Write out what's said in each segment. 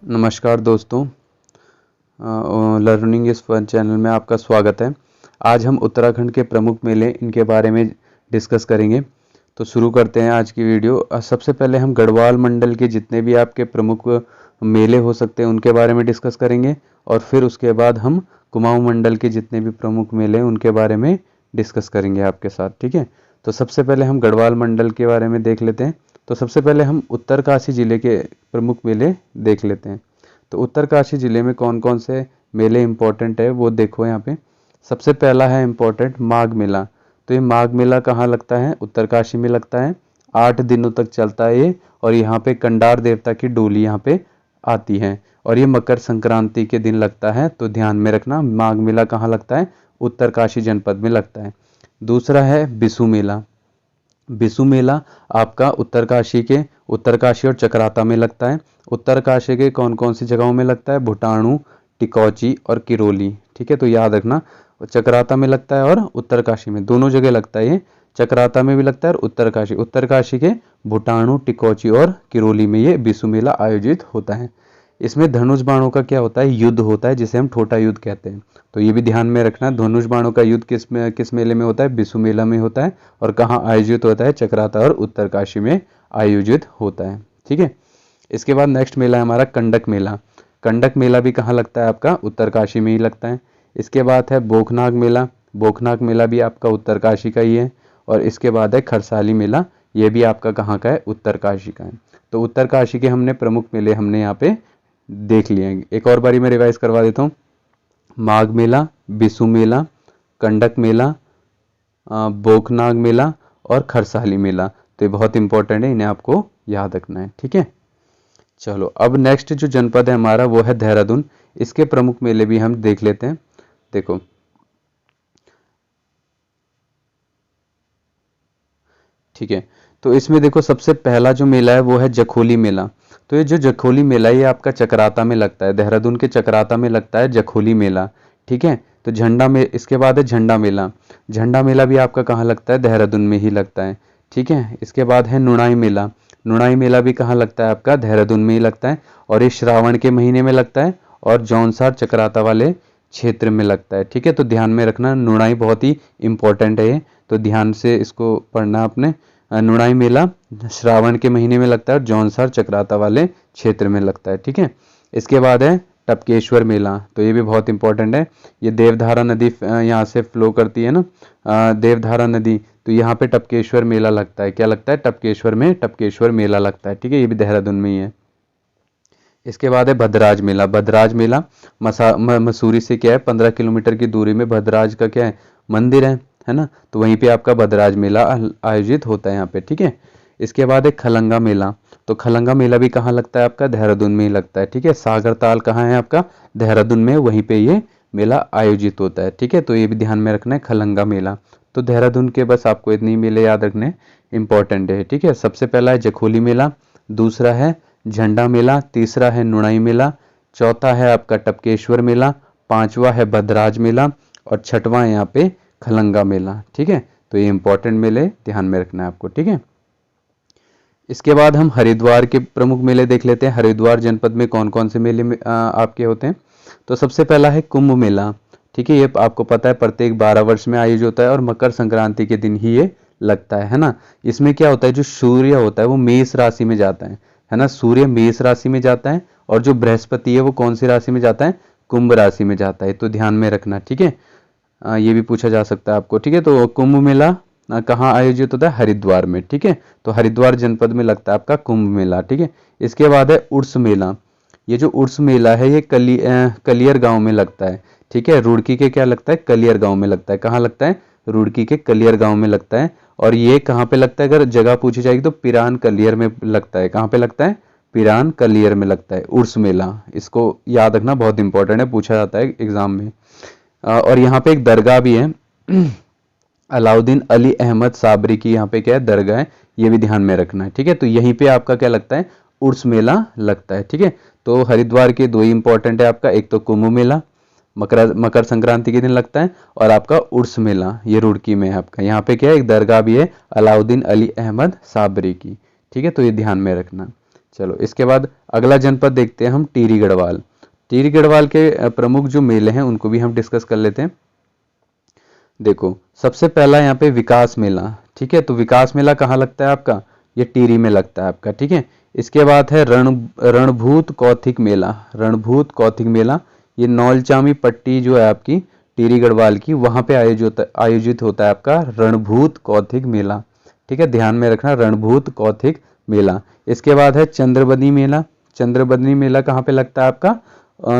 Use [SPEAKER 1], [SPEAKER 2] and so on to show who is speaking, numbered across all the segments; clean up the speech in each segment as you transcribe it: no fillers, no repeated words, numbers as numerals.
[SPEAKER 1] नमस्कार दोस्तों, learning is fun channel में आपका स्वागत है। आज हम उत्तराखंड के प्रमुख मेले इनके बारे में डिस्कस करेंगे। तो शुरू करते हैं आज की वीडियो। सबसे पहले हम गढ़वाल मंडल के जितने भी आपके प्रमुख मेले हो सकते हैं उनके बारे में डिस्कस करेंगे और फिर उसके बाद हम कुमाऊं मंडल के जितने भी प्रमुख मेले हैं उनके बारे में डिस्कस करेंगे आपके साथ, ठीक है। तो सबसे पहले हम गढ़वाल मंडल के बारे में देख लेते हैं। तो सबसे पहले हम उत्तरकाशी जिले के प्रमुख मेले देख लेते हैं। तो उत्तरकाशी जिले में कौन कौन से मेले इंपॉर्टेंट है वो देखो यहाँ पे। सबसे पहला है इंपॉर्टेंट माघ मेला। तो ये माघ मेला कहाँ लगता है? उत्तरकाशी में लगता है। 8 दिनों तक चलता है ये, और यहाँ पे कंडार देवता की डोली यहाँ पे आती है और ये मकर संक्रांति के दिन लगता है। तो ध्यान में रखना, माघ मेला कहाँ लगता है? उत्तरकाशी जनपद में लगता है। दूसरा है बिसु मेला। बिसु मेला आपका उत्तरकाशी और चकराता में लगता है। उत्तरकाशी के कौन कौन सी जगहों में लगता है? भुटाणु, टिकौची और किरोली, ठीक है। तो याद रखना, चकराता में लगता है और उत्तरकाशी में, दोनों जगह लगता है ये। चकराता में भी लगता है और उत्तरकाशी के भुटाणु, टिकौची और किरोली में ये बिसु मेला आयोजित होता है। इसमें धनुष बाणों का क्या होता है? युद्ध होता है, जिसे हम ठोटा युद्ध कहते हैं। तो ये भी ध्यान में रखना, धनुष बाणों का युद्ध किस मेले में होता है? बिसु मेला में होता है। और कहाँ आयोजित होता है? चकराता और उत्तरकाशी में आयोजित होता है, ठीक है। इसके बाद नेक्स्ट मेला है हमारा कंडक मेला। कंडक मेला भी कहाँ लगता है? आपका उत्तरकाशी में ही लगता है। इसके बाद है बोखनाग मेला। बोखनाग मेला भी आपका उत्तरकाशी का ही है। और इसके बाद है खरसाली मेला, ये भी आपका कहाँ का है? उत्तरकाशी का है। तो उत्तरकाशी के हमने प्रमुख मेले हमने यहाँ पे देख लिए हैं। एक और बारी मैं रिवाइज करवा देता हूँ। माघ मेला, बिसु मेला, कंडक मेला, बोखनाग मेला और खरसाली मेला। तो ये बहुत इंपॉर्टेंट है, इन्हें आपको याद रखना है, ठीक है। चलो, अब नेक्स्ट जो जनपद है हमारा वो है देहरादून। इसके प्रमुख मेले भी हम देख लेते हैं। देखो, ठीक है। तो इसमें देखो, सबसे पहला जो मेला है वो है जखोली मेला। तो ये जो जखोली मेला ये आपका चकराता में लगता है, देहरादून के चकराता में लगता है जखोली मेला, ठीक है। तो झंडा में, इसके बाद है झंडा मेला। झंडा मेला भी आपका कहाँ लगता है? देहरादून में ही लगता है, ठीक है। इसके बाद है नुणाई मेला। नुणाई मेला भी कहाँ लगता है? आपका देहरादून में ही लगता है और ये श्रावण के महीने में लगता है और जौनसार चकराता वाले क्षेत्र में लगता है, ठीक है। तो ध्यान में रखना, नुणाई बहुत ही इंपॉर्टेंट है ये, तो ध्यान से इसको पढ़ना आपने। नुणाई मेला श्रावण के महीने में लगता है और जौनसार चकराता वाले क्षेत्र में लगता है, ठीक है। इसके बाद है टपकेश्वर मेला। तो ये भी बहुत इंपॉर्टेंट है। ये देवधारा नदी यहाँ से फ्लो करती है ना, देवधारा नदी। तो यहाँ पे टपकेश्वर मेला लगता है। क्या लगता है? टपकेश्वर में टपकेश्वर मेला लगता है, ठीक है। ये भी देहरादून में ही है। इसके बाद है भद्राज मेला। भद्राज मेला मसूरी से क्या है? 15 किलोमीटर की दूरी में भद्राज का क्या है? मंदिर है ना। तो वहीं पे आपका भद्राज मेला आयोजित होता है यहाँ पे, ठीक है। इसके बाद है खलंगा मेला। तो खलंगा मेला भी कहाँ लगता है? आपका देहरादून में ही लगता है, ठीक है। सागर ताल कहाँ है आपका? देहरादून में, वहीं पे ये मेला आयोजित होता है, ठीक है। तो ये भी ध्यान में रखना है, खलंगा मेला। तो देहरादून के बस आपको इतनी मेले याद रखने इंपॉर्टेंट है, ठीक है। सबसे पहला है जखोली मेला, दूसरा है झंडा मेला, तीसरा है नुणाई मेला, चौथा है आपका टपकेश्वर मेला, पांचवा है भद्राज मेला और छठवां है यहाँ पे खलंगा मेला, ठीक है। तो ये इंपॉर्टेंट मेले ध्यान में रखना है आपको, ठीक है। इसके बाद हम हरिद्वार के प्रमुख मेले देख लेते हैं। हरिद्वार जनपद में कौन कौन से मेले में आपके होते हैं? तो सबसे पहला है कुंभ मेला, ठीक है। ये आपको पता है प्रत्येक 12 वर्ष में आयोजित होता है और मकर संक्रांति के दिन ही ये लगता है ना। इसमें क्या होता है? जो सूर्य होता है वो मेष राशि में जाता है ना। सूर्य मेष राशि में जाता है और जो बृहस्पति है वो कौन सी राशि में जाता है? कुंभ राशि में जाता है। तो ध्यान में रखना, ठीक है। ये भी पूछा जा सकता है आपको, ठीक है। तो कुंभ मेला कहाँ आयोजित होता है? हरिद्वार में, ठीक है। तो हरिद्वार जनपद में लगता है आपका कुंभ मेला, ठीक है। इसके बाद है उर्स मेला। ये जो उर्स मेला है ये कलियर गांव में लगता है, ठीक है। रुड़की के क्या लगता है? कलियर गांव में लगता है। कहाँ लगता है? रुड़की के कलियर गांव में लगता है। और ये कहाँ पे लगता है? अगर जगह पूछी जाएगी तो पिरान कलियर में लगता है। कहाँ पे लगता है? पिरान कलियर में लगता है उर्स मेला। इसको याद रखना, बहुत इंपॉर्टेंट है, पूछा जाता है एग्जाम में। और यहाँ पे एक दरगाह भी है अलाउद्दीन अली अहमद साबरी की, यहाँ पे क्या है? दरगाह है। ये भी ध्यान में रखना है, ठीक है। तो यहीं पे आपका क्या लगता है? उर्स मेला लगता है, ठीक है। तो हरिद्वार के दो ही इंपॉर्टेंट है आपका, एक तो कुंभ मेला मकर संक्रांति के दिन लगता है और आपका उर्स मेला ये रुड़की में है आपका। यहाँ पे क्या है? एक दरगाह भी है अलाउद्दीन अली अहमद साबरी की, ठीक है। तो ये ध्यान में रखना। चलो इसके बाद अगला जनपद देखते हैं हम, टिहरी गढ़वाल। टिहरी गढ़वाल के प्रमुख जो मेले हैं उनको भी हम डिस्कस कर लेते हैं। देखो सबसे पहला यहाँ पे विकास मेला, ठीक है, तो विकास मेला कहाँ लगता है आपका, ये टिहरी में लगता है आपका, ठीक है। इसके बाद है रणभूत कौथिग मेला। रणभूत कौथिग मेला ये नौलचामी पट्टी जो है आपकी टिहरी गढ़वाल की, वहां पे आयोजित होता है आपका रणभूत कौथिग मेला, ठीक है, ध्यान में रखना, रणभूत कौथिग मेला। इसके बाद है चंद्रबदनी मेला। चंद्रबदनी मेला कहाँ पे लगता है आपका,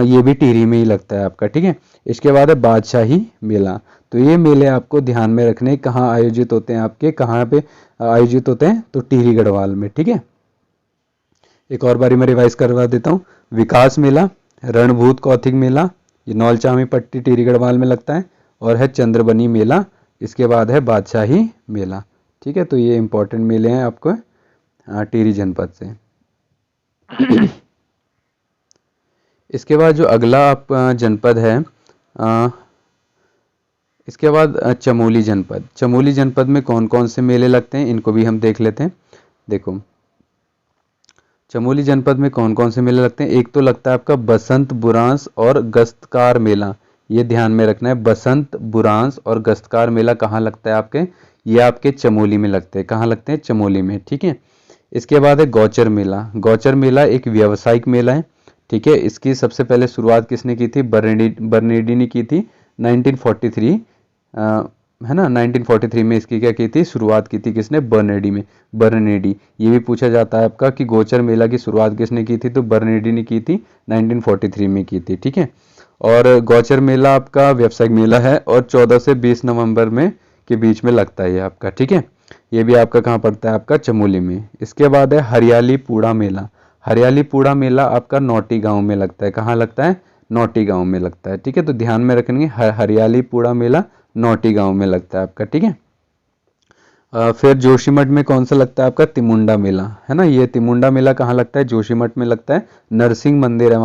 [SPEAKER 1] ये भी टिहरी में ही लगता है आपका, ठीक है। इसके बाद है बादशाही मेला। तो ये मेले आपको ध्यान में रखने, कहाँ आयोजित होते हैं आपके, कहाँ पे आयोजित होते हैं, तो टिहरी गढ़वाल में, ठीक है। एक और बारी मैं रिवाइज करवा देता हूँ। विकास मेला, रणभूत कौथिग मेला, ये नौलचामी पट्टी टिहरी गढ़वाल में लगता है, और है चंद्रबनी मेला। इसके बाद है बादशाही मेला, ठीक है। तो ये इंपॉर्टेंट मेले हैं आपको टिहरी जनपद से। इसके बाद जो अगला आप जनपद है, इसके बाद चमोली जनपद। चमोली जनपद में कौन कौन से मेले लगते हैं इनको भी हम देख लेते हैं। देखो चमोली जनपद में कौन कौन से मेले लगते हैं, एक तो लगता है आपका बसंत बुरांस और गस्तकार मेला, ये ध्यान में रखना है। बसंत बुरांस और गस्तकार मेला कहाँ लगता है आपके, ये आपके चमोली में लगते हैं। कहाँ लगते हैं, चमोली में, ठीक है। इसके बाद है गौचर मेला। गौचर मेला एक व्यावसायिक मेला है, ठीक है। इसकी सबसे पहले शुरुआत किसने की थी, बर्नेडी ने की थी 1943, है ना, 1943 में इसकी क्या की थी, शुरुआत की थी किसने, बर्नेडी। ये भी पूछा जाता है आपका कि गोचर मेला की शुरुआत किसने की थी, तो बर्नेडी ने की थी, 1943 में की थी, ठीक है। और गोचर मेला आपका व्यावसायिक मेला है और 14 से 20 नवंबर में के बीच में लगता है ये आपका, ठीक है। ये भी आपका कहाँ पड़ता है, आपका चमोली में। इसके बाद है हरियाली पूड़ा मेला। हरियाली पूड़ा मेला आपका नौटी गांव में लगता है। कहाँ लगता है, नौटी गांव में लगता है, ठीक है। तो ध्यान में रखेंगे, हरियाली पूड़ा मेला नौटी गांव में लगता है आपका, ठीक है। फिर जोशीमठ में कौन सा लगता है आपका, तिमुंडा मेला, है ना। ये तिमुंडा मेला कहाँ लगता है, जोशीमठ में लगता है, नरसिंह मंदिर है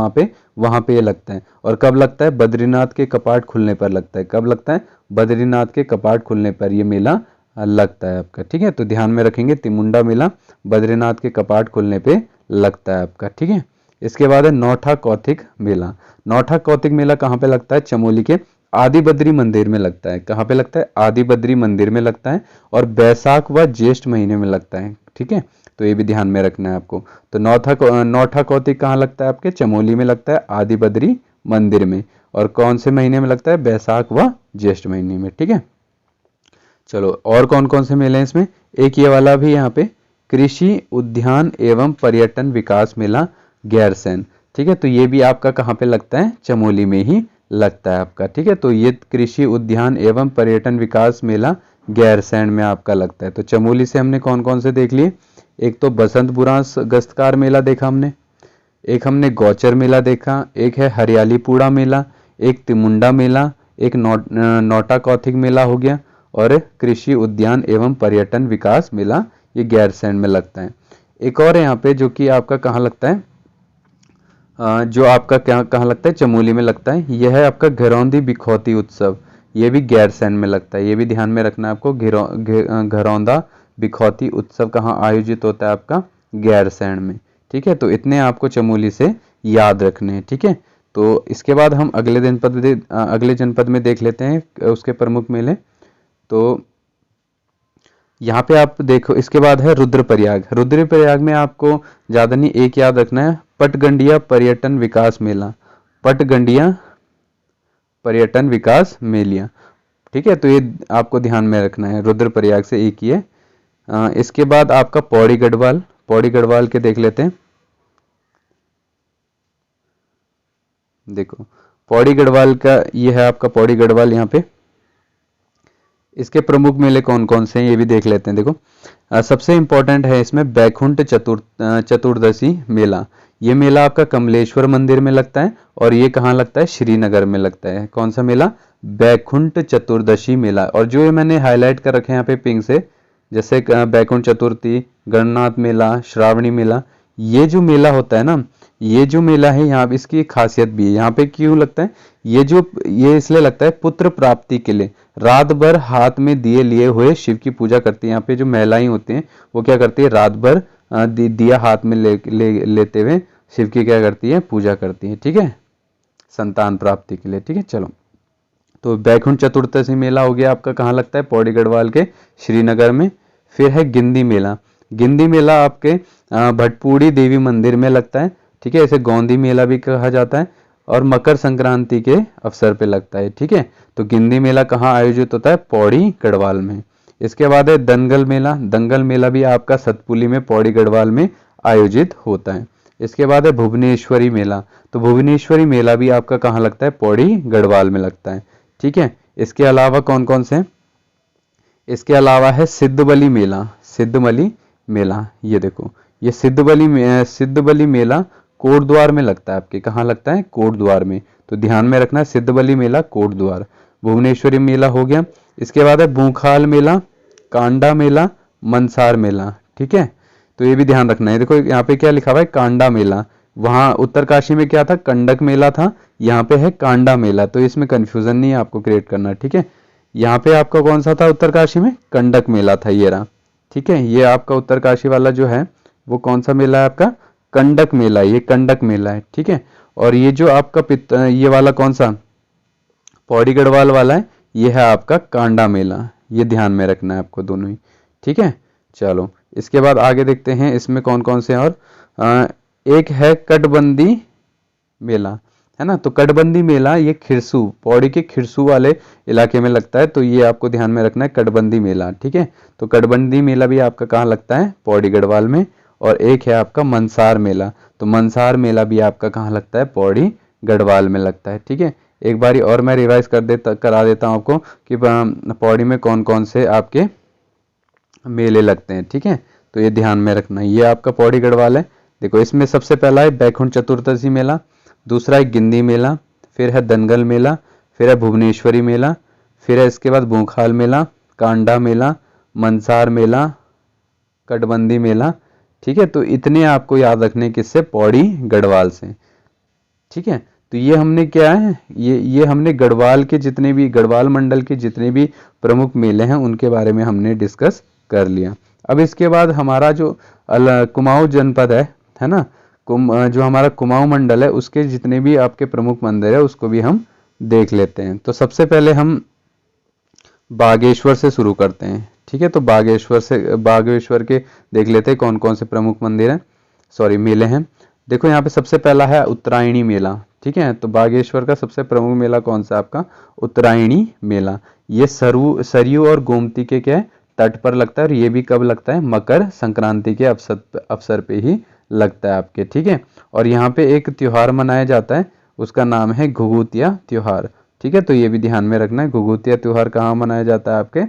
[SPEAKER 1] वहाँ पे ये लगता है। और कब लगता है, बद्रीनाथ के कपाट खुलने पर लगता है। कब लगता है, बद्रीनाथ के कपाट खुलने पर ये मेला लगता है आपका, ठीक है। तो ध्यान में रखेंगे, तिमुंडा मेला बद्रीनाथ के कपाट खुलने पे लगता है आपका, ठीक है। इसके बाद है नौठा कौथिग मेला। नौठा कौथिग मेला कहाँ पे लगता है, चमोली के आदि बद्री मंदिर में लगता है। कहाँ पे लगता है, आदि बद्री मंदिर में लगता है, और बैसाख व ज्येष्ठ महीने में लगता है, ठीक है। तो ये भी ध्यान में रखना है आपको। तो नौठा कौथिग कहाँ लगता है आपके, चमोली में लगता है, आदि बद्री मंदिर में, और कौन से महीने में लगता है, बैसाख व ज्येष्ठ महीने में, ठीक है। चलो और कौन कौन से मेले हैं इसमें, एक ये वाला भी यहाँ पे, कृषि उद्यान एवं पर्यटन विकास मेला गैरसैंण, ठीक है। तो ये भी आपका कहाँ पे लगता है, चमोली में ही लगता है आपका, ठीक है। तो ये कृषि उद्यान एवं पर्यटन विकास मेला गैरसैंण में आपका लगता है। तो चमोली से हमने कौन कौन से देख लिए, एक तो बसंत बुरांस गस्तकार मेला देखा हमने, एक हमने गौचर मेला देखा, एक है हरियाली पूड़ा मेला, एक तिमुंडा मेला, एक नौटा कौथिग मेला हो गया, और कृषि उद्यान एवं पर्यटन विकास मेला ये गैरसैंण में लगता है। एक और यहाँ पे जो कि आपका कहाँ लगता है, जो आपका कहाँ लगता है, चमोली में लगता है। यह है आपका घरौंदी बिखौती उत्सव, ये भी गैरसैंण में लगता है। ये भी ध्यान में रखना है आपको, घरौंदा बिखौती उत्सव कहाँ आयोजित होता है आपका, गैरसैंण में, ठीक है। तो इतने आपको चमोली से याद रखने हैं, ठीक है। तो इसके बाद हम अगले जनपद में देख लेते हैं उसके प्रमुख मेले। तो यहाँ पे आप देखो, इसके बाद है रुद्रप्रयाग। रुद्रप्रयाग में आपको ज़्यादा नहीं, एक याद रखना है, पटगंडिया पर्यटन विकास मेला। पटगंडिया पर्यटन विकास मेलिया, ठीक है। तो ये आपको ध्यान में रखना है, रुद्रप्रयाग से एक ही है। इसके बाद आपका पौड़ी गढ़वाल। पौड़ी गढ़वाल के देख लेते हैं। देखो पौड़ी गढ़वाल का ये है आपका पौड़ी गढ़वाल, यहाँ पे इसके प्रमुख मेले कौन कौन से हैं ये भी देख लेते हैं। देखो सबसे इंपॉर्टेंट है इसमें बैकुंठ चतुर्दशी मेला। ये मेला आपका कमलेश्वर मंदिर में लगता है, और ये कहाँ लगता है, श्रीनगर में लगता है। कौन सा मेला, बैकुंठ चतुर्दशी मेला। और जो ये मैंने हाईलाइट कर रखे हैं यहाँ पे पिंक से, जैसे बैकुंठ चतुर्थी, गणनाथ मेला, श्रावणी मेला, ये जो मेला होता है ना, ये जो मेला है यहाँ इसकी खासियत भी है। यहाँ पे क्यों लगता है, ये इसलिए लगता है पुत्र प्राप्ति के लिए। रात भर हाथ में दिए लिए हुए शिव की पूजा करती है। यहाँ पे जो महिलाएं होती हैं वो क्या करती है, रात भर दिया हाथ में लेते हुए शिव की क्या करती है, पूजा करती है। ठीक है, संतान प्राप्ति के लिए। ठीक है, चलो तो बैकुंठ चतुर्दशी मेला हो गया आपका, कहाँ लगता है, पौड़ी गढ़वाल के श्रीनगर में। फिर है गिंदी मेला। गिंदी मेला आपके भटपूड़ी देवी मंदिर में लगता है। ठीक है, इसे गोंदी मेला भी कहा जाता है और मकर संक्रांति के अवसर पे लगता है। ठीक है, तो गिंदी मेला कहाँ आयोजित होता है, पौड़ी गढ़वाल में। इसके बाद है दंगल मेला। दंगल मेला भी आपका सतपुली में पौड़ी गढ़वाल में आयोजित होता है। इसके बाद है भुवनेश्वरी मेला। तो भुवनेश्वरी मेला भी आपका कहाँ लगता है, पौड़ी गढ़वाल में लगता है। ठीक है, इसके अलावा कौन कौन से, इसके अलावा है सिद्धबली मेला। सिद्धबली मेला, ये देखो, ये सिद्धबली मेला कोटद्वार में लगता है आपके, कहाँ लगता है, कोटद्वार में। तो ध्यान में रखना है, सिद्धबली मेला कोटद्वार। भुवनेश्वरी मेला हो गया। इसके बाद है बूखाल मेला, कांडा मेला, मनसार मेला। ठीक है, तो ये भी ध्यान रखना है। देखो यहाँ पे क्या लिखा हुआ है, कांडा मेला। वहां उत्तरकाशी में क्या था, कंडक मेला था, यहाँ पे है कांडा मेला। तो इसमें कंफ्यूजन नहीं है आपको क्रिएट करना। ठीक है, यहाँ पे आपका कौन सा था, उत्तरकाशी में कंडक मेला था, ये रहा। ठीक है, ये आपका उत्तरकाशी वाला जो है वो कौन सा मेला है आपका, कंडक मेला, ये कंडक मेला है। ठीक है, और ये जो आपका ये वाला कौन सा, पौड़ी गढ़वाल वाला है, ये है आपका कांडा मेला। ये ध्यान में रखना है आपको दोनों ही। ठीक है, चलो इसके बाद आगे देखते हैं इसमें कौन कौन से। और एक है कटबंदी मेला, है ना। तो कटबंदी मेला ये खिरसू, पौड़ी के खिरसू वाले इलाके में लगता है। तो ये आपको ध्यान में रखना है, कटबंदी मेला। ठीक है, तो कटबंदी मेला भी आपका कहाँ लगता है, पौड़ी गढ़वाल में। और एक है आपका मनसार मेला। तो मनसार मेला भी आपका कहाँ लगता है, पौड़ी गढ़वाल में लगता है। ठीक है, एक बारी और मैं रिवाइज करा देता हूँ आपको कि पौड़ी में कौन कौन से आपके मेले लगते हैं। ठीक है, तो ये ध्यान में रखना, ये आपका पौड़ी गढ़वाल है। देखो इसमें सबसे पहला है बैकुंठ चतुर्दशी मेला, दूसरा है गिंदी मेला, फिर है दंगल मेला, फिर है भुवनेश्वरी मेला, फिर है इसके बाद बूखाल मेला, कांडा मेला, मनसार मेला, कटबंदी मेला। ठीक है, तो इतने आपको याद रखने किससे, पौड़ी गढ़वाल से। ठीक है, तो ये हमने क्या है, ये हमने गढ़वाल के जितने भी, गढ़वाल मंडल के जितने भी प्रमुख मेले हैं उनके बारे में हमने डिस्कस कर लिया। अब इसके बाद हमारा जो कुमाऊं जनपद है ना, जो हमारा कुमाऊं मंडल है उसके जितने भी आपके प्रमुख मंदिर है उसको भी हम देख लेते हैं। तो सबसे पहले हम बागेश्वर से शुरू करते हैं। ठीक है, तो बागेश्वर के देख लेते हैं कौन कौन से प्रमुख मंदिर हैं, सॉरी मेले हैं। देखो यहाँ पे सबसे पहला है उत्तरायणी मेला। ठीक है, तो बागेश्वर का सबसे प्रमुख मेला कौन सा, आपका उत्तरायणी मेला। ये सरयू और गोमती के क्या है, तट पर लगता है। और ये भी कब लगता है, मकर संक्रांति के अवसर पे ही लगता है आपके। ठीक है, और यहाँ पे एक त्योहार मनाया जाता है, उसका नाम है घुघुतिया त्योहार। ठीक है, तो ये भी ध्यान में रखना है, घुघुतिया त्योहार कहाँ मनाया जाता है आपके,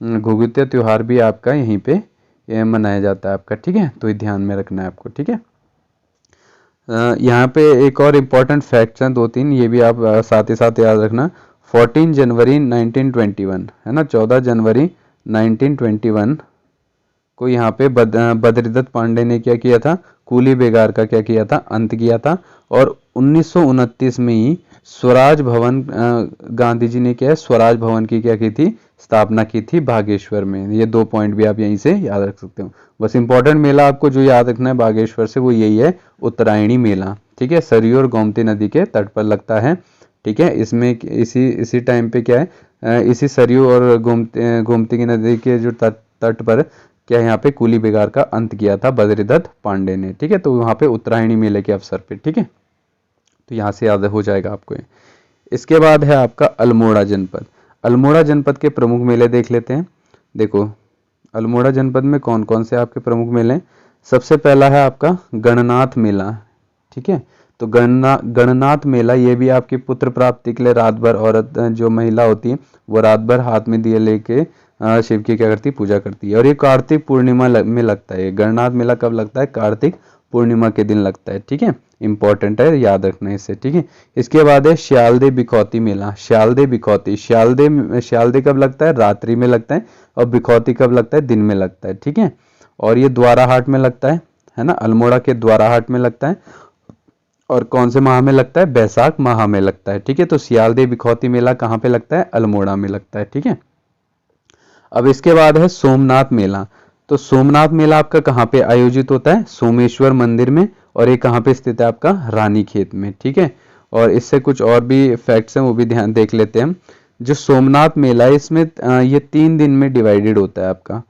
[SPEAKER 1] घुघुतिया त्योहार भी आपका यहीं पे मनाया जाता है आपका। ठीक है, तो ये ध्यान में रखना है आपको। ठीक है, यहाँ पे एक और इम्पोर्टेंट फैक्ट्स हैं 2-3, ये भी आप साथ ही साथ याद रखना। 14 जनवरी 1921 है ना, 14 जनवरी 1921 को यहाँ पे बद्रीदत्त पांडे ने क्या किया था, कूली बेगार का क्या किया था, अंत किया था। और 1929 में ही स्वराज भवन, गांधी जी ने क्या है, स्वराज भवन की क्या की थी, स्थापना की थी बागेश्वर में। ये 2 पॉइंट भी आप यहीं से याद रख सकते हो। बस इंपॉर्टेंट मेला आपको जो याद रखना है बागेश्वर से वो यही है, उत्तरायणी मेला। ठीक है, सरयू और गोमती नदी के तट पर लगता है। ठीक है, इसमें इसी टाइम पे क्या है, इसी सरयू और गोमती की नदी के जो तट पर क्या यहाँ पे कूली बेगार का अंत किया था बद्रीदत्त पांडे ने। ठीक है, तो वहाँ पे उत्तरायणी मेले के अवसर पे। ठीक है, तो यहाँ से याद हो जाएगा आपको। इसके बाद है आपका अल्मोड़ा जनपद। अल्मोड़ा जनपद के प्रमुख मेले देख लेते हैं। देखो अल्मोड़ा जनपद में कौन कौन से आपके प्रमुख मेले हैं। सबसे पहला है आपका गणनाथ मेला। ठीक है, तो गणनाथ मेला ये भी आपकी पुत्र प्राप्ति के लिए रात भर औरत जो महिला होती है वो रात भर हाथ में दिए लेके शिव की क्या करती, पूजा करती है। और ये कार्तिक पूर्णिमा में लगता है। गणनाथ मेला कब लगता है, कार्तिक पूर्णिमा के दिन लगता है। ठीक है, इंपॉर्टेंट है, याद रखना इससे। ठीक है, इसके बाद है श्यालदे बिखौती मेला। श्यालदे बिखौती, श्यालदे कब लगता है, रात्रि में लगता है। और बिखौती कब लगता है, दिन में लगता है। ठीक है, और ये द्वाराहाट में लगता है ना, अल्मोड़ा के द्वाराहाट में लगता है। और कौन से माह में लगता है, बैसाख माह में लगता है। ठीक है, तो श्यालदे बिखौती मेला कहाँ पे लगता है, अल्मोड़ा में लगता है। ठीक है, अब इसके बाद है सोमनाथ मेला। तो सोमनाथ मेला आपका कहाँ पे आयोजित होता है? सोमेश्वर मंदिर में। और ये कहाँ पे स्थित है आपका? रानीखेत में। ठीक है, और इससे कुछ और भी फैक्ट्स हैं वो भी ध्यान देख लेते हैं हम। जो सोमनाथ मेला है इसमें ये 3 दिन में डिवाइडेड होता है आपका,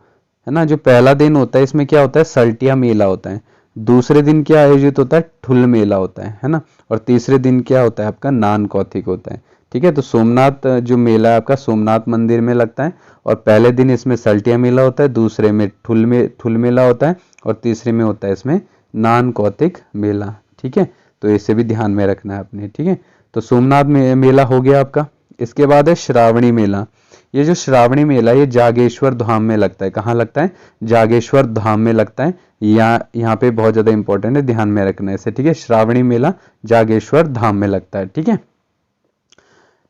[SPEAKER 1] है ना। जो पहला दिन होता है इसमें क्या होता है? सल्टिया मेला होता है। दूसरे दिन क्या आयोजित होता है? ठुल मेला होता है ना। और तीसरे दिन क्या होता है आपका? नान कौथिक होता है। ठीक है, तो सोमनाथ जो मेला है आपका सोमनाथ मंदिर में लगता है, और पहले दिन इसमें सल्टिया मेला होता है, दूसरे में ठुल मेला होता है, और तीसरे में होता है इसमें नान कौतिक मेला। ठीक है, तो इसे भी ध्यान में रखना है आपने। ठीक है, तो सोमनाथ मेला हो गया आपका। इसके बाद है श्रावणी मेला। ये जो श्रावणी मेला ये जागेश्वर धाम में लगता है। कहाँ लगता है? जागेश्वर धाम में लगता है। यहाँ पे बहुत ज्यादा इंपॉर्टेंट है, ध्यान में रखना है इसे। ठीक है, श्रावणी मेला जागेश्वर धाम में लगता है। ठीक है,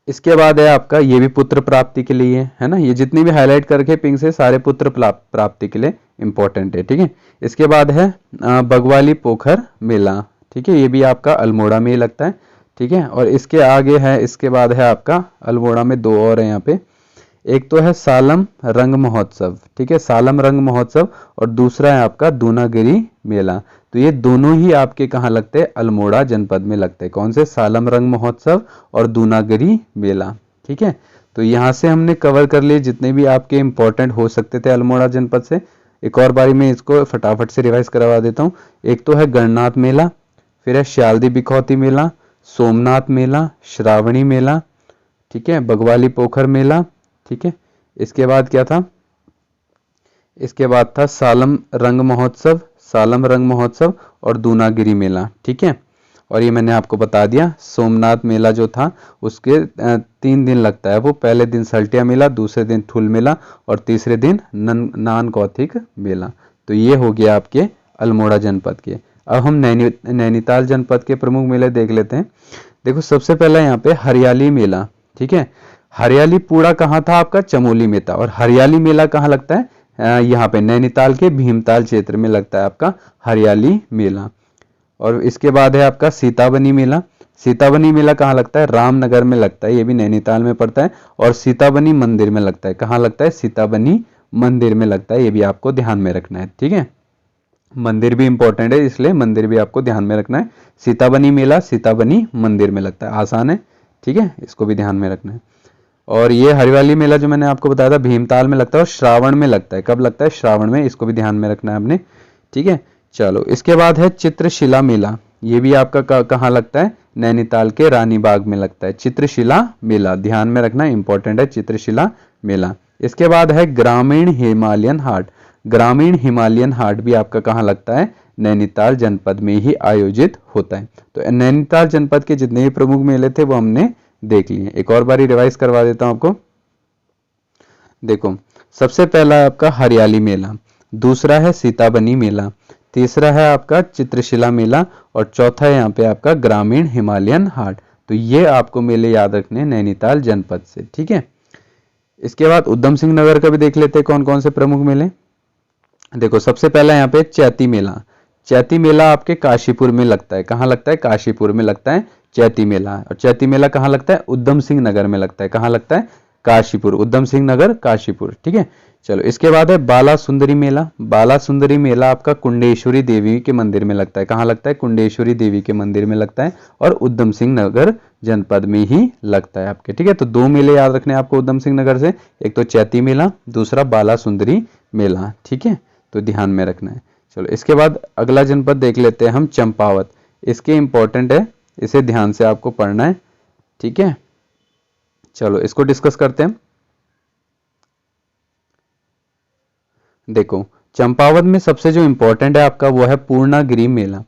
[SPEAKER 1] इसके बाद है आपका ये भी पुत्र प्राप्ति के लिए है ना। ये जितनी भी हाईलाइट करके पिंक से सारे पुत्र प्राप्ति के लिए इंपॉर्टेंट है। ठीक है, इसके बाद है बगवाली पोखर मेला। ठीक है, ये भी आपका अल्मोड़ा में ही लगता है। ठीक है, और इसके आगे है, इसके बाद है आपका अल्मोड़ा में 2 और है यहाँ पे। एक तो है सालम रंग महोत्सव। ठीक है, सालम रंग महोत्सव, और दूसरा है आपका दूनागिरी मेला। तो ये दोनों ही आपके कहाँ लगते हैं? अल्मोड़ा जनपद में लगते हैं। कौन से? सालम रंग महोत्सव और दूनागिरी मेला। ठीक है, तो यहाँ से हमने कवर कर लिए जितने भी आपके इंपॉर्टेंट हो सकते थे अल्मोड़ा जनपद से। एक और बारी में इसको फटाफट से रिवाइज करवा देता हूँ। एक तो है गणनाथ मेला, फिर है श्यालदी बिखौती मेला, सोमनाथ मेला, श्रावणी मेला, ठीक है, बगवाली पोखर मेला। ठीक है, इसके बाद क्या था? इसके बाद था सालम रंग महोत्सव, सालम रंग महोत्सव और दूनागिरी मेला। ठीक है, और ये मैंने आपको बता दिया। सोमनाथ मेला जो था उसके 3 दिन लगता है। वो पहले दिन सल्टिया मेला, दूसरे दिन ठुल मेला, और तीसरे दिन नान कौथिक मेला। तो ये हो गया आपके अल्मोड़ा जनपद के। अब हम नैनीताल जनपद के प्रमुख मेले देख लेते हैं। देखो, सबसे पहला यहाँ पे हरियाली मेला। ठीक है, हरियाली पूरा कहाँ था आपका? चमोली में था। और हरियाली मेला कहाँ लगता है? यहाँ पे नैनीताल के भीमताल क्षेत्र में लगता है आपका हरियाली मेला। और इसके बाद है आपका सीताबनी मेला। सीताबनी मेला कहाँ लगता है? रामनगर में लगता है। ये भी नैनीताल में पड़ता है, और सीताबनी मंदिर में लगता है। कहाँ लगता है? सीताबनी मंदिर में लगता है। ये भी आपको ध्यान में रखना है। ठीक है, मंदिर भी इंपॉर्टेंट है, इसलिए मंदिर भी आपको ध्यान में रखना है। सीताबनी मेला सीताबनी मंदिर में लगता है। आसान है। ठीक है, इसको भी ध्यान में रखना है। और ये हरियाली मेला जो मैंने आपको बताया था भीमताल में लगता है, और श्रावण में लगता है। कब लगता है? श्रावण में। इसको भी ध्यान में रखना है आपने। ठीक है, चलो, इसके बाद है चित्रशिला मेला। ये भी आपका कहाँ लगता है? नैनीताल के रानीबाग में लगता है चित्रशिला मेला। ध्यान में रखना, इंपॉर्टेंट है चित्रशिला मेला। इसके बाद है ग्रामीण हिमालयन हाट। ग्रामीण हिमालयन हाट भी आपका कहाँ लगता है? नैनीताल जनपद में ही आयोजित होता है। तो नैनीताल जनपद के जितने भी प्रमुख मेले थे वो हमने देख लिए। एक और बारी रिवाइज करवा देता हूं आपको। देखो, सबसे पहला है आपका हरियाली मेला, दूसरा है सीताबनी मेला, तीसरा है आपका चित्रशिला मेला, और चौथा है यहाँ पे आपका ग्रामीण हिमालयन हाट। तो ये आपको मेले याद रखने नैनीताल जनपद से। ठीक है, इसके बाद उधम सिंह नगर का भी देख लेते हैं कौन कौन से प्रमुख मेले। देखो, सबसे पहला यहाँ पे चैती मेला। चैती मेला आपके काशीपुर में लगता है। कहाँ लगता है? काशीपुर में लगता है चैती मेला। और चैती मेला कहाँ लगता है? उधम सिंह नगर में लगता है। कहाँ लगता है? काशीपुर। उधम सिंह नगर, काशीपुर। ठीक है, चलो, इसके बाद है बाला सुंदरी मेला। बाला सुंदरी मेला आपका कुंडेश्वरी देवी के मंदिर में लगता है। कहाँ लगता है? कुंडेश्वरी देवी के मंदिर में लगता है, और उधम सिंह नगर जनपद में ही लगता है आपके। ठीक है, तो 2 मेले याद रखने हैं आपको उधम सिंह नगर से। एक तो चैती मेला, दूसरा बाला सुंदरी मेला। ठीक है, तो ध्यान में रखना है। चलो, इसके बाद अगला जनपद देख लेते हैं हम, चंपावत। इसके इंपॉर्टेंट है, इसे ध्यान से आपको पढ़ना है। ठीक है, चलो इसको डिस्कस करते हैं। देखो, चंपावत में सबसे जो इंपॉर्टेंट है आपका वो है पूर्णागिरि मेला।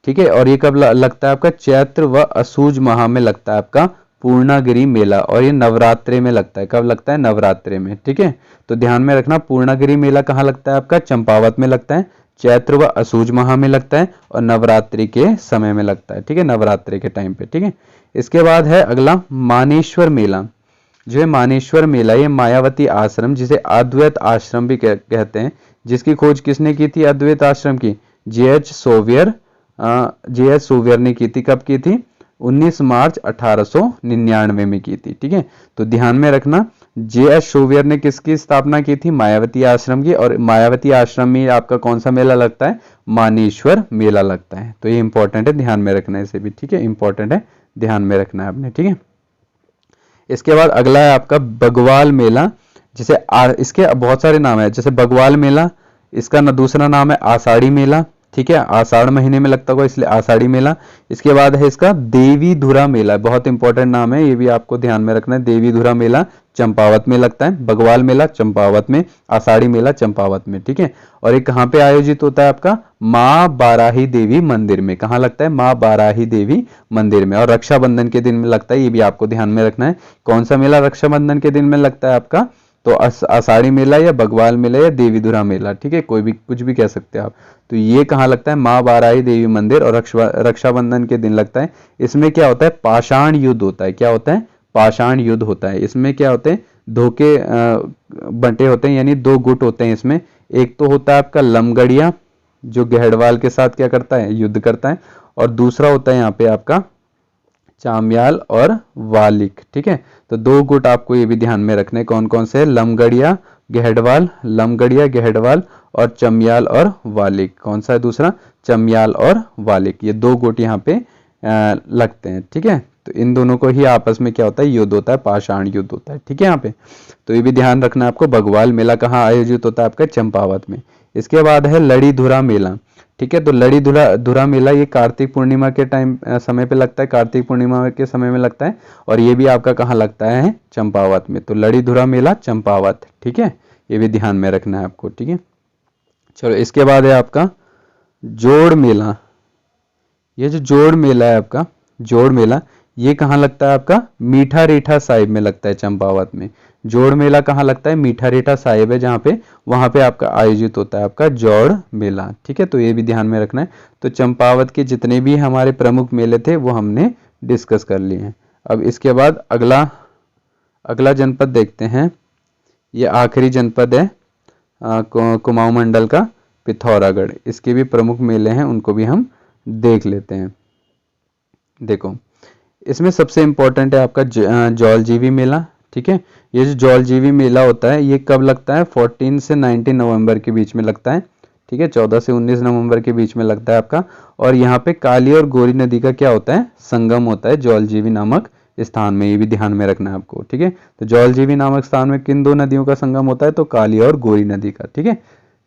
[SPEAKER 1] ठीक है, और ये कब लगता है आपका? चैत्र व असुज माह में लगता है आपका पूर्णागिरि मेला, और ये नवरात्रे में लगता है। कब लगता है? नवरात्रे में। ठीक है, तो ध्यान में रखना, पूर्णागिरि मेला कहाँ लगता है आपका? चंपावत में लगता है। चैत्र व असुज माह में लगता है, और नवरात्रि के समय में लगता है। ठीक है, नवरात्रि के टाइम पे। ठीक है, इसके बाद है अगला मानेश्वर मेला। जो है मानेश्वर मेला, ये मायावती आश्रम, जिसे अद्वैत आश्रम भी कहते हैं, जिसकी खोज किसने की थी? अद्वैत आश्रम की जे.एच. सोवियर ने की थी। कब की थी? 19 मार्च 1899 में की थी। ठीक है, तो ध्यान में रखना, J.S. शोवियर ने किसकी स्थापना की थी? मायावती आश्रम की। और मायावती आश्रम में आपका कौन सा मेला लगता है? मानेश्वर मेला लगता है। तो ये इंपॉर्टेंट है, ध्यान में रखना है इसे भी, ठीक है, इंपॉर्टेंट है, ध्यान में रखना है आपने, ठीक है। इसके बाद अगला है आपका बगवाल मेला, जिसे इसके बहुत सारे नाम है, जैसे बगवाल मेला, इसका दूसरा नाम है आषाढ़ी मेला, ठीक है, आषाढ़ महीने में लगता होगा इसलिए आषाढ़ी मेला। इसके बाद है इसका देवी धुरा मेला, बहुत इंपॉर्टेंट नाम है, ये भी आपको ध्यान में रखना है। देवी धुरा मेला चंपावत में लगता है, बगवाल मेला चंपावत में, आषाढ़ी मेला चंपावत में, ठीक है। और ये कहाँ पे आयोजित होता है? आपका माँ बाराही देवी मंदिर में। कहाँ लगता है? माँ बाराही देवी मंदिर में। और रक्षाबंधन के दिन में लगता है, ये भी आपको ध्यान में रखना है। कौन सा मेला रक्षाबंधन के दिन में लगता है आपका? तो आषाढ़ी मेला या बगवाल मेला या देवी धुरा मेला, ठीक है, कोई भी कुछ भी कह सकते हैं आप। तो ये कहाँ लगता है? माँ बाराही देवी मंदिर, और रक्षाबंधन के दिन लगता है। इसमें क्या होता है? पाषाण युद्ध होता है। क्या होता है? पाषाण युद्ध होता है। इसमें क्या होते हैं? धोखे बंटे होते हैं, यानी दो गुट होते हैं इसमें। एक तो होता है आपका लमगड़िया, जो गहड़वाल के साथ क्या करता है? युद्ध करता है। और दूसरा होता है यहाँ पे आपका चाम्याल और वालिक, ठीक है। तो दो गुट आपको ये भी ध्यान में रखने, कौन कौन से? लमगड़िया गहड़वाल, लमगड़िया गहड़वाल, और चम्याल और वालिक। कौन सा है दूसरा? चम्याल और वालिक। ये दो गुट यहाँ पे लगते हैं, ठीक है। तो इन दोनों को ही आपस में क्या होता है? युद्ध होता है, पाषाण युद्ध होता है, ठीक है यहाँ पे। तो ये भी ध्यान रखना है आपको। बगवाल मेला कहाँ आयोजित होता है? आपका चंपावत में। इसके बाद है लड़ी धुरा मेला, ठीक है। तो लड़ी धुरा मेला ये कार्तिक पूर्णिमा के टाइम समय पे लगता है, कार्तिक पूर्णिमा के समय में लगता है। और ये भी आपका कहाँ लगता है? चंपावत में। तो लड़ी धुरा मेला चंपावत, ठीक है, ये भी ध्यान में रखना है आपको, ठीक है। चलो इसके बाद है आपका जोड़ मेला। ये जो जोड़ मेला है आपका, जोड़ मेला, ये कहाँ लगता है आपका? मीठा रीठा साहिब में लगता है, चंपावत में। जोड़ मेला कहाँ लगता है? मीठा रीठा साहिब है जहाँ पे, वहाँ पे आपका आयोजित होता है आपका जोड़ मेला, ठीक है। तो ये भी ध्यान में रखना है। तो चंपावत के जितने भी हमारे प्रमुख मेले थे वो हमने डिस्कस कर लिए हैं। अब इसके बाद अगला जनपद देखते हैं। ये आखिरी जनपद है कुमाऊं मंडल का, पिथौरागढ़। इसके भी प्रमुख मेले हैं, उनको भी हम देख लेते हैं। देखो इसमें सबसे इंपॉर्टेंट है आपका जौलजीबी मेला, ठीक है। ये जो जौलजीबी मेला होता है ये कब लगता है? 14 से 19 नवंबर के बीच में लगता है, ठीक है, 14 से 19 नवंबर के बीच में लगता है आपका। और यहाँ पे काली और गोरी नदी का क्या होता है? संगम होता है जौलजीबी नामक स्थान में। ये भी ध्यान में रखना है आपको, ठीक है। तो जौलजीबी नामक स्थान में किन दो नदियों का संगम होता है? तो काली और गोरी नदी का, ठीक है।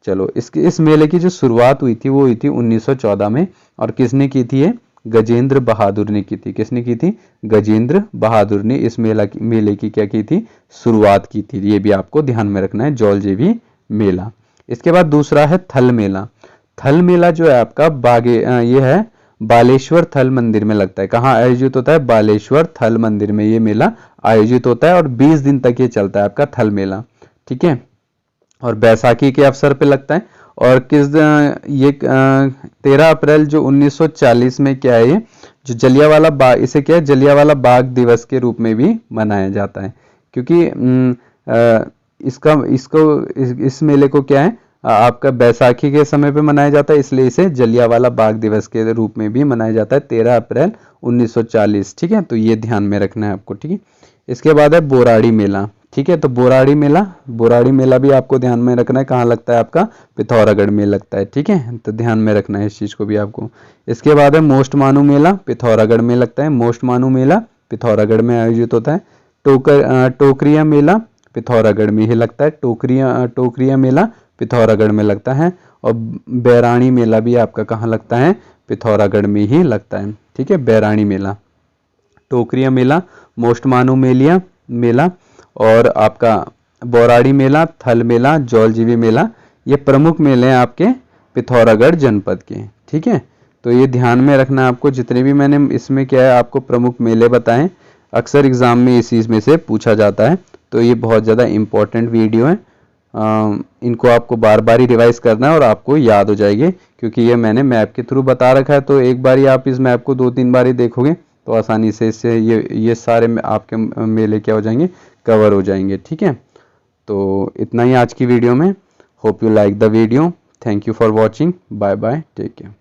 [SPEAKER 1] चलो इस मेले की जो शुरुआत हुई थी वो हुई थी 1914 में। और किसने की थी? ये गजेंद्र बहादुर ने की थी। किसने की थी? गजेंद्र बहादुर ने इस मेले की क्या की थी? शुरुआत की थी। ये भी आपको ध्यान में रखना है, जौलजीबी मेला। इसके बाद दूसरा है थल मेला। थल मेला जो है आपका ये है बालेश्वर थल मंदिर में लगता है। कहाँ आयोजित होता है? बालेश्वर थल मंदिर में ये मेला आयोजित होता है। और 20 दिन तक ये चलता है आपका थल मेला, ठीक है। और बैसाखी के अवसर पे लगता है। और ये 13 अप्रैल जो 1940 में क्या है, ये जो जलियांवाला बाग, इसे क्या है? जलियांवाला बाग दिवस के रूप में भी मनाया जाता है। क्योंकि इस मेले को क्या है? आपका बैसाखी के समय पे मनाया जाता है, इसलिए इसे जलियांवाला बाग दिवस के रूप में भी मनाया जाता है, 13 अप्रैल 1940, ठीक है। तो ये ध्यान में रखना है आपको, ठीक है। इसके बाद है बोराड़ी मेला, ठीक है। तो बोराड़ी मेला भी आपको ध्यान में रखना है। कहाँ लगता है आपका? पिथौरागढ़ में लगता है, ठीक है। तो ध्यान में रखना है इस चीज को भी आपको। इसके बाद है मोस्ट मानू मेला, पिथौरागढ़ में लगता है। मोस्ट मानू मेला पिथौरागढ़ में आयोजित होता है। टोकरिया मेला पिथौरागढ़ में ही लगता है। टोकरिया मेला पिथौरागढ़ में लगता है। और बैराणी मेला भी आपका कहाँ लगता है? पिथौरागढ़ में ही लगता है, ठीक है। बैराणी मेला, टोकरिया मेला, मोस्ट मानू मेला और आपका बोराड़ी मेला, थल मेला, जौलजीबी मेला, ये प्रमुख मेले हैं आपके पिथौरागढ़ जनपद के, ठीक है। तो ये ध्यान में रखना है आपको। जितने भी मैंने इसमें क्या है आपको प्रमुख मेले बताएं, अक्सर एग्जाम में इस चीज़ में से पूछा जाता है। तो ये बहुत ज़्यादा इम्पोर्टेंट वीडियो है। इनको आपको बार बार ही रिवाइज करना है और आपको याद हो जाएगी, क्योंकि ये मैंने मैप के थ्रू बता रखा है। तो एक बार ही आप इस मैप को 2-3 बार ही देखोगे तो आसानी से इससे ये सारे आपके मेले क्या हो जाएंगे? कवर हो जाएंगे, ठीक है। तो इतना ही आज की वीडियो में। Hope you like the video. Thank you for watching. Bye bye, take care.